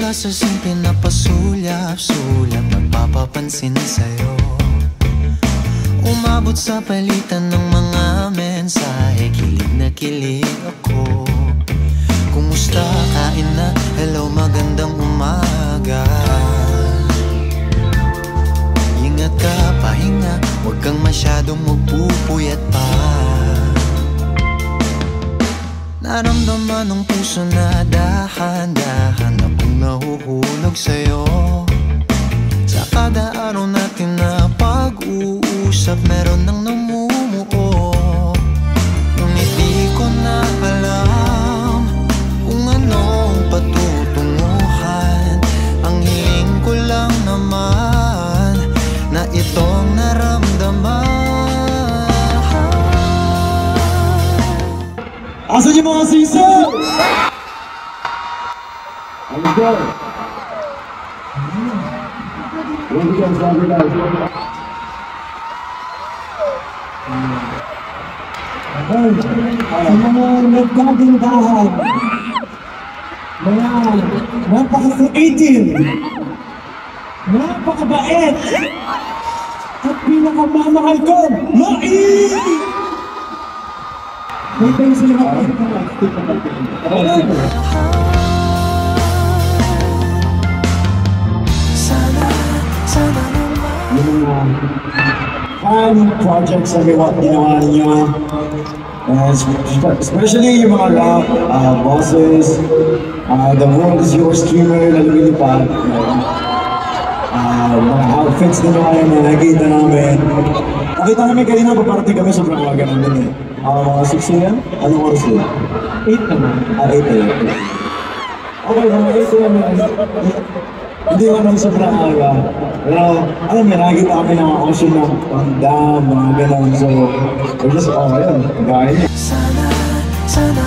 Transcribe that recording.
Mula sa simple na pasulyap-sulyap, nagpapapansin sa'yo. Umabot sa palitan ng mga mensahe, kilig na kilig ako. Kumusta, kain na, hello, magandang umaga. Ingat ka, pahinga, huwag kang masyadong magpupuyat pa. Naramdaman ng puso na dahan-dahan akong nahuhulog sa'yo. Sa kada araw natin na pag-uusap, meron nang namumuo. Ngunit di ko na alam kung anong patutunguhan. Ang hiling ko lang naman na itong naramdaman. Asan yung mga sisa? Let's go! Let's go, sabi guys. Sa mga nagkagindahan, mga napaka-creative, napakabait, at pinakamamahal ko, Mai! May tayo sila fan projects na ginawa ninyo, especially yung mga rap, bosses, The World Is Your Streamer na lumilipad, mga outfits na yung mga nakikita namin. Nakita namin kanina paparating kami sobrang mga namin eh. Mga 6 a.m? Anong oras yun? 8 naman. 8 a.m. Okay, mga 8 a.m. Hindi naman sobrang aga. Pero, alam mo, nakikita kami ng mga ocean ng pang-dam, mga gano'n. So, we're just, yun, gaya niya. Sana